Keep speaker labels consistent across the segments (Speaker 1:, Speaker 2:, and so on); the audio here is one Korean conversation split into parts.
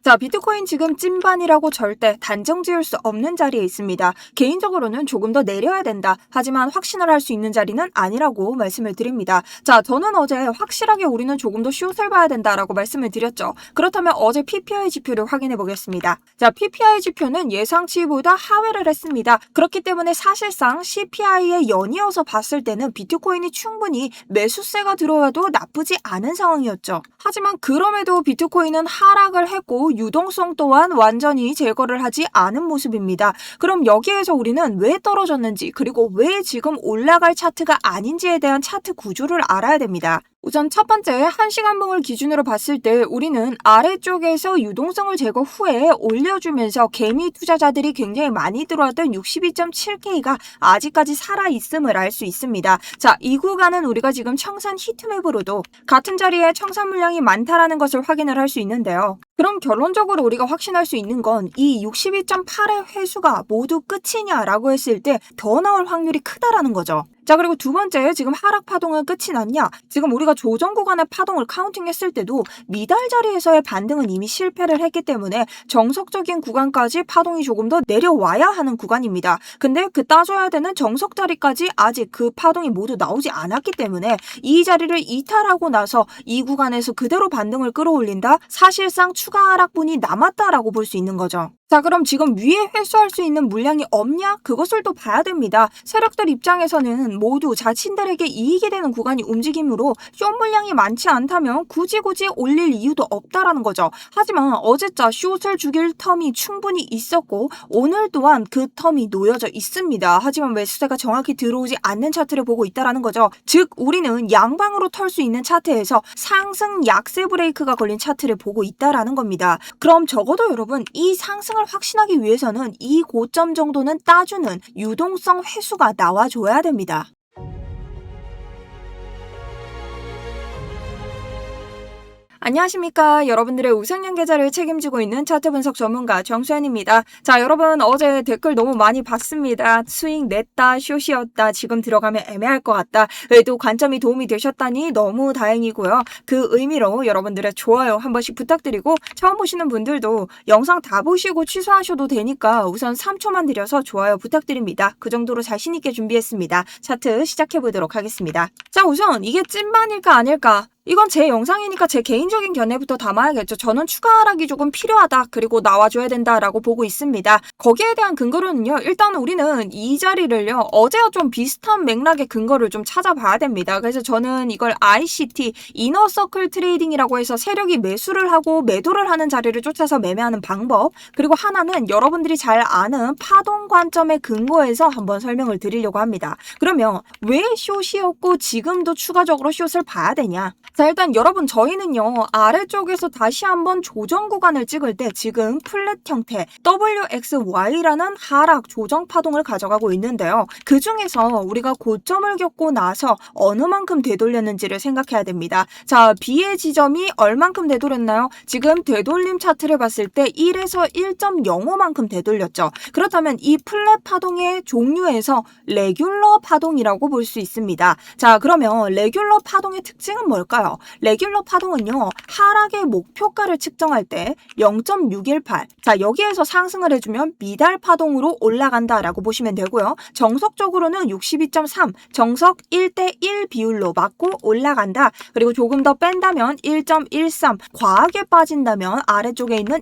Speaker 1: 자, 비트코인 지금 찐반이라고 절대 단정 지을 수 없는 자리에 있습니다. 개인적으로는 조금 더 내려야 된다. 하지만 확신을 할 수 있는 자리는 아니라고 말씀을 드립니다. 자, 저는 어제 확실하게 우리는 조금 더 숏을 봐야 된다라고 말씀을 드렸죠. 그렇다면 어제 PPI 지표를 확인해 보겠습니다. 자, PPI 지표는 예상치보다 하회를 했습니다. 그렇기 때문에 사실상 CPI에 연이어서 봤을 때는 비트코인이 충분히 매수세가 들어와도 나쁘지 않은 상황이었죠. 하지만 그럼에도 비트코인은 하락을 했고 유동성 또한 완전히 제거를 하지 않은 모습입니다. 그럼 여기에서 우리는 왜 떨어졌는지 그리고 왜 지금 올라갈 차트가 아닌지에 대한 차트 구조를 알아야 됩니다. 우선 첫 번째 1시간봉을 기준으로 봤을 때 우리는 아래쪽에서 유동성을 제거 후에 올려주면서 개미 투자자들이 굉장히 많이 들어왔던 62.7K가 아직까지 살아있음을 알 수 있습니다. 자, 이 구간은 우리가 지금 청산 히트맵으로도 같은 자리에 청산 물량이 많다라는 것을 확인을 할 수 있는데요. 그럼 결론적으로 우리가 확신할 수 있는 건 이 62.8의 회수가 모두 끝이냐라고 했을 때 더 나올 확률이 크다라는 거죠. 자, 그리고 두 번째, 지금 하락 파동은 끝이 났냐? 지금 우리가 조정 구간의 파동을 카운팅했을 때도 미달 자리에서의 반등은 이미 실패를 했기 때문에 정석적인 구간까지 파동이 조금 더 내려와야 하는 구간입니다. 근데 그 따져야 되는 정석 자리까지 아직 그 파동이 모두 나오지 않았기 때문에 이 자리를 이탈하고 나서 이 구간에서 그대로 반등을 끌어올린다? 사실상 추가 하락분이 남았다라고 볼 수 있는 거죠. 자, 그럼 지금 위에 회수할 수 있는 물량이 없냐? 그것을 또 봐야 됩니다. 세력들 입장에서는 모두 자신들에게 이익이 되는 구간이 움직이므로 숏 물량이 많지 않다면 굳이 올릴 이유도 없다라는 거죠. 하지만 어제자 숏을 죽일 텀이 충분히 있었고 오늘 또한 그 텀이 놓여져 있습니다. 하지만 매수세가 정확히 들어오지 않는 차트를 보고 있다라는 거죠. 즉 우리는 양방으로 털 수 있는 차트에서 상승 약세 브레이크가 걸린 차트를 보고 있다라는 겁니다. 그럼 적어도 여러분 이 상승을 확신하기 위해서는 이 고점 정도는 따주는 유동성 회수가 나와줘야 됩니다. 안녕하십니까. 여러분들의 우상향 계좌를 책임지고 있는 차트 분석 전문가 정수현입니다. 자, 여러분 어제 댓글 너무 많이 봤습니다. 스윙 냈다, 숏이었다, 지금 들어가면 애매할 것 같다. 그래도 관점이 도움이 되셨다니 너무 다행이고요. 그 의미로 여러분들의 좋아요 한 번씩 부탁드리고 처음 보시는 분들도 영상 다 보시고 취소하셔도 되니까 우선 3초만 드려서 좋아요 부탁드립니다. 그 정도로 자신 있게 준비했습니다. 차트 시작해 보도록 하겠습니다. 자, 우선 이게 찐반일까 아닐까? 이건 제 영상이니까 제 개인적인 견해부터 담아야겠죠. 저는 추가 하락이 조금 필요하다. 그리고 나와줘야 된다라고 보고 있습니다. 거기에 대한 근거로는요. 일단 우리는 이 자리를요. 어제와 좀 비슷한 맥락의 근거를 좀 찾아봐야 됩니다. 그래서 저는 이걸 ICT, 이너서클 트레이딩이라고 해서 세력이 매수를 하고 매도를 하는 자리를 쫓아서 매매하는 방법. 그리고 하나는 여러분들이 잘 아는 파동 관점에 근거해서 한번 설명을 드리려고 합니다. 그러면 왜 숏이었고 지금도 추가적으로 숏을 봐야 되냐? 자, 일단 여러분 저희는요 아래쪽에서 다시 한번 조정 구간을 찍을 때 지금 플랫 형태 WXY라는 하락 조정 파동을 가져가고 있는데요. 그 중에서 우리가 고점을 겪고 나서 어느 만큼 되돌렸는지를 생각해야 됩니다. 자, B의 지점이 얼만큼 되돌렸나요? 지금 되돌림 차트를 봤을 때 1에서 1.05만큼 되돌렸죠. 그렇다면 이 플랫 파동의 종류에서 레귤러 파동이라고 볼 수 있습니다. 자, 그러면 레귤러 파동의 특징은 뭘까요? 레귤러 파동은요 하락의 목표가를 측정할 때 0.618, 자 여기에서 상승을 해주면 미달 파동으로 올라간다라고 보시면 되고요. 정석적으로는 62.3, 정석 1대1 비율로 맞고 올라간다. 그리고 조금 더 뺀다면 1.13, 과하게 빠진다면 아래쪽에 있는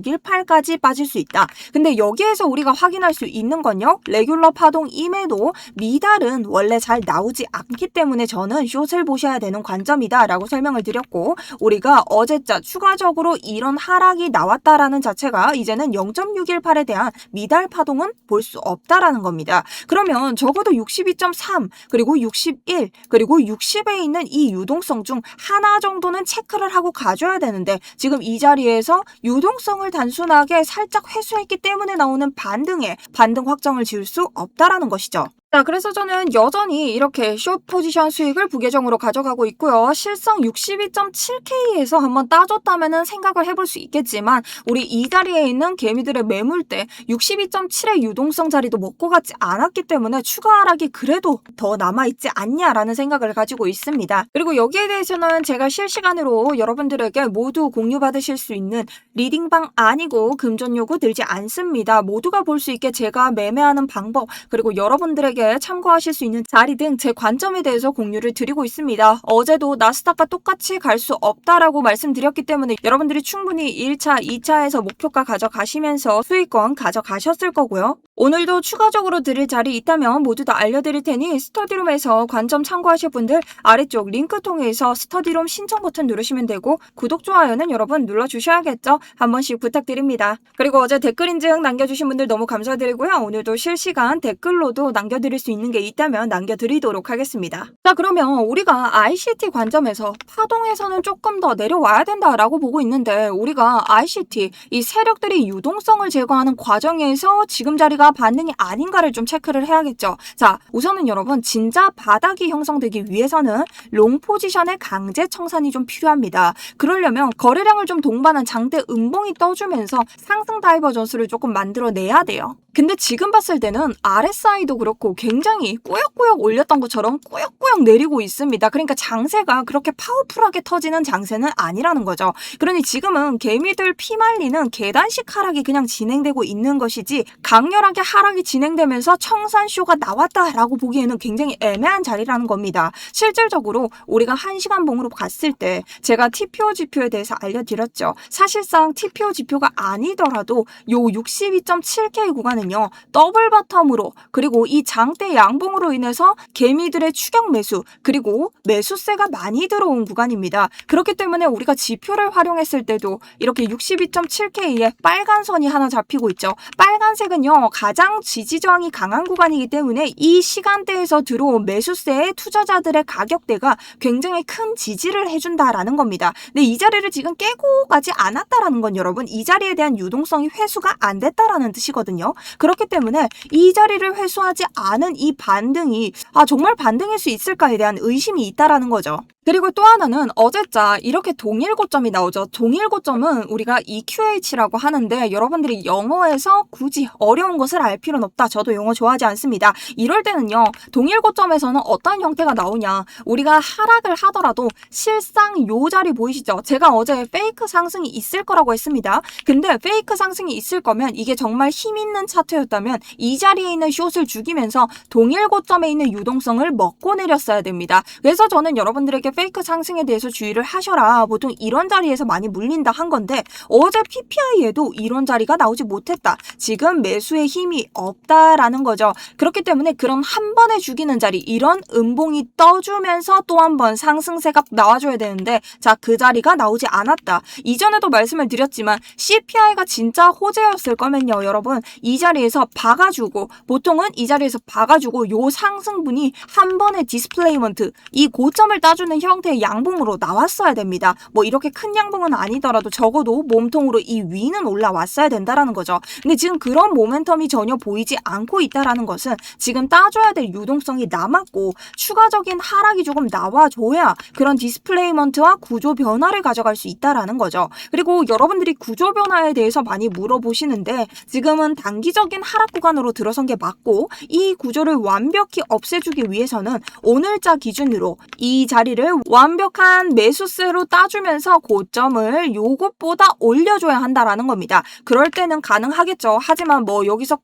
Speaker 1: 1.618까지 빠질 수 있다. 근데 여기에서 우리가 확인할 수 있는 건요 레귤러 파동임에도 미달은 원래 잘 나오지 않기 때문에 저는 숏을 보셔야 되는 관점이다 라고 설명을 드렸고 우리가 어제자 추가적으로 이런 하락이 나왔다라는 자체가 이제는 0.618에 대한 미달 파동은 볼 수 없다라는 겁니다. 그러면 적어도 62.3 그리고 61 그리고 60에 있는 이 유동성 중 하나 정도는 체크를 하고 가져야 되는데 지금 이 자리에서 유동성을 단순하게 살짝 회수했기 때문에 나오는 반등 확정을 지을 수 없다라는 것이죠. 자, 그래서 저는 여전히 이렇게 숏 포지션 수익을 부계정으로 가져가고 있고요. 실성 62.7K에서 한번 따줬다면은 생각을 해볼 수 있겠지만 우리 이 자리에 있는 개미들의 매물대 62.7의 유동성 자리도 먹고 가지 않았기 때문에 추가 하락이 그래도 더 남아있지 않냐라는 생각을 가지고 있습니다. 그리고 여기에 대해서는 제가 실시간으로 여러분들에게 모두 공유받으실 수 있는 리딩방 아니고 금전 요구 들지 않습니다. 모두가 볼 수 있게 제가 매매하는 방법 그리고 여러분들에게 참고하실 수 있는 자리 등 제 관점에 대해서 공유를 드리고 있습니다. 어제도 나스닥과 똑같이 갈 수 없다라고 말씀드렸기 때문에 여러분들이 충분히 1차, 2차에서 목표가 가져가시면서 수익권 가져가셨을 거고요. 오늘도 추가적으로 드릴 자리 있다면 모두 다 알려드릴 테니 스터디룸에서 관점 참고하실 분들 아래쪽 링크 통해서 스터디룸 신청 버튼 누르시면 되고 구독, 좋아요는 여러분 눌러주셔야겠죠? 한 번씩 부탁드립니다. 그리고 어제 댓글 인증 남겨주신 분들 너무 감사드리고요. 오늘도 실시간 댓글로도 남겨드릴 수 있는 게 있다면 남겨드리도록 하겠습니다. 자, 그러면 우리가 ICT 관점에서 파동에서는 조금 더 내려와야 된다라고 보고 있는데 우리가 ICT, 이 세력들이 유동성을 제거하는 과정에서 지금 자리가 반등이 아닌가를 좀 체크를 해야겠죠. 자, 우선은 여러분 진짜 바닥이 형성되기 위해서는 롱 포지션의 강제 청산이 좀 필요합니다. 그러려면 거래량을 좀 동반한 장대 음봉이 떠주면서 상승 다이버전스를 조금 만들어내야 돼요. 근데 지금 봤을 때는 RSI도 그렇고 굉장히 꾸역꾸역 올렸던 것처럼 꾸역꾸역 내리고 있습니다. 그러니까 장세가 그렇게 파워풀하게 터지는 장세는 아니라는 거죠. 그러니 지금은 개미들 피말리는 계단식 하락이 그냥 진행되고 있는 것이지 강렬하게 하락이 진행되면서 청산쇼가 나왔다라고 보기에는 굉장히 애매한 자리라는 겁니다. 실질적으로 우리가 1시간 봉으로 갔을 때 제가 TPO 지표에 대해서 알려드렸죠. 사실상 TPO 지표가 아니더라도 요 62.7K 구간은요. 더블 바텀으로 그리고 이 장대 양봉으로 인해서 개미들의 추격 매수 그리고 매수세가 많이 들어온 구간입니다. 그렇기 때문에 우리가 지표를 활용했을 때도 이렇게 62.7K에 빨간 선이 하나 잡히고 있죠. 빨간색은요. 가장 지지 저항이 강한 구간이기 때문에 이 시간대에서 들어온 매수세의 투자자들의 가격대가 굉장히 큰 지지를 해준다라는 겁니다. 근데 이 자리를 지금 깨고 가지 않았다라는 건 여러분 이 자리에 대한 유동성이 회수가 안 됐다라는 뜻이거든요. 그렇기 때문에 이 자리를 회수하지 않은 이 반등이 정말 반등일 수 있을까에 대한 의심이 있다라는 거죠. 그리고 또 하나는 어제자 이렇게 동일 고점이 나오죠. 동일 고점은 우리가 EQH라고 하는데 여러분들이 영어에서 굳이 어려운 것을 알 필요는 없다. 저도 영어 좋아하지 않습니다. 이럴 때는요. 동일 고점에서는 어떤 형태가 나오냐. 우리가 하락을 하더라도 실상 요 자리 보이시죠? 제가 어제 페이크 상승이 있을 거라고 했습니다. 근데 페이크 상승이 있을 거면 이게 정말 힘 있는 차트였다면 이 자리에 있는 숏을 죽이면서 동일 고점에 있는 유동성을 먹고 내렸어야 됩니다. 그래서 저는 여러분들에게 페이크 상승에 대해서 주의를 하셔라. 보통 이런 자리에서 많이 물린다 한 건데 어제 PPI에도 이런 자리가 나오지 못했다. 지금 매수의 힘이 없다라는 거죠. 그렇기 때문에 그럼 한 번에 죽이는 자리 이런 음봉이 떠주면서 또 한 번 상승세가 나와줘야 되는데 자, 그 자리가 나오지 않았다. 이전에도 말씀을 드렸지만 CPI가 진짜 호재였을 거면요. 여러분 이 자리에서 박아주고 보통은 이 자리에서 박아주고 요 상승분이 한 번의 디스플레이먼트 이 고점을 따주는 형태의 양봉으로 나왔어야 됩니다. 뭐 이렇게 큰 양봉은 아니더라도 적어도 몸통으로 이 위는 올라왔어야 된다라는 거죠. 근데 지금 그런 모멘텀이 전혀 보이지 않고 있다라는 것은 지금 따줘야 될 유동성이 남았고 추가적인 하락이 조금 나와줘야 그런 디스플레이먼트와 구조 변화를 가져갈 수 있다라는 거죠. 그리고 여러분들이 구조 변화에 대해서 많이 물어보시는데 지금은 단기적인 하락 구간으로 들어선 게 맞고 이 구조를 완벽히 없애주기 위해서는 오늘자 기준으로 이 자리를 완벽한 매수세로 따주면서 고점을 요것보다 올려줘야 한다라는 겁니다. 그럴 때는 가능하겠죠. 하지만 뭐 여기서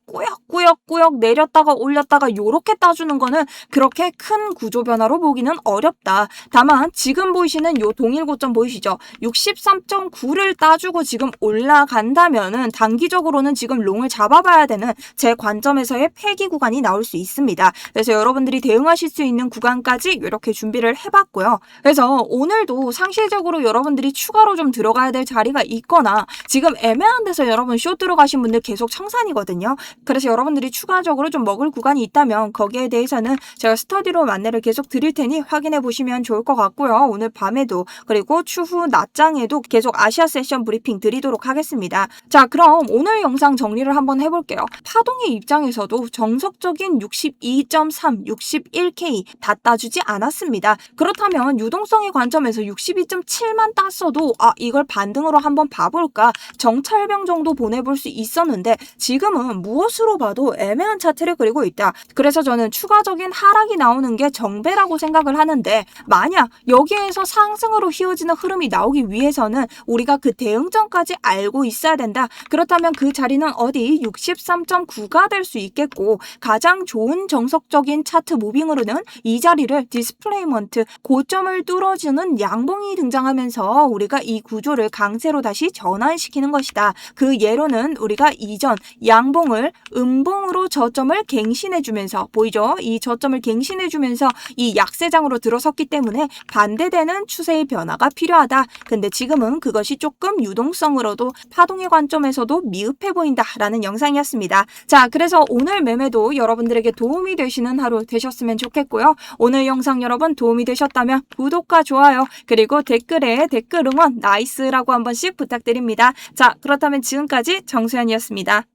Speaker 1: 꾸역꾸역 내렸다가 올렸다가 요렇게 따주는 거는 그렇게 큰 구조 변화로 보기는 어렵다. 다만 지금 보이시는 요 동일 고점 보이시죠? 63.9를 따주고 지금 올라간다면은 단기적으로는 지금 롱을 잡아봐야 되는 제 관점에서의 폐기 구간이 나올 수 있습니다. 그래서 여러분들이 대응하실 수 있는 구간까지 이렇게 준비를 해봤고요. 있어요. 그래서 오늘도 상시적으로 여러분들이 추가로 좀 들어가야 될 자리가 있거나 지금 애매한 데서 여러분 숏 들어가신 분들 계속 청산이거든요. 그래서 여러분들이 추가적으로 좀 먹을 구간이 있다면 거기에 대해서는 제가 스터디로 안내를 계속 드릴 테니 확인해 보시면 좋을 것 같고요. 오늘 밤에도 그리고 추후 낮장에도 계속 아시아 세션 브리핑 드리도록 하겠습니다. 자, 그럼 오늘 영상 정리를 한번 해볼게요. 파동의 입장에서도 정석적인 62.3, 61K 다 따주지 않았습니다. 그렇다면 유동성의 관점에서 62.7만 땄어도 이걸 반등으로 한번 봐볼까 정찰병 정도 보내볼 수 있었는데 지금은 무엇으로 봐도 애매한 차트를 그리고 있다. 그래서 저는 추가적인 하락이 나오는 게 정배라고 생각을 하는데 만약 여기에서 상승으로 휘어지는 흐름이 나오기 위해서는 우리가 그 대응점까지 알고 있어야 된다. 그렇다면 그 자리는 어디 63.9가 될 수 있겠고 가장 좋은 정석적인 차트 무빙으로는 이 자리를 디스플레이먼트 고점을 뚫어주는 양봉이 등장하면서 우리가 이 구조를 강세로 다시 전환시키는 것이다. 그 예로는 우리가 이전 양봉을 음봉으로 저점을 갱신해주면서 보이죠? 이 저점을 갱신해주면서 이 약세장으로 들어섰기 때문에 반대되는 추세의 변화가 필요하다. 근데 지금은 그것이 조금 유동성으로도 파동의 관점에서도 미흡해 보인다라는 영상이었습니다. 자, 그래서 오늘 매매도 여러분들에게 도움이 되시는 하루 되셨으면 좋겠고요. 오늘 영상 여러분 도움이 되셨다면 구독과 좋아요 그리고 댓글에 댓글 응원 나이스라고 한 번씩 부탁드립니다. 자, 그렇다면 지금까지 정수연이었습니다.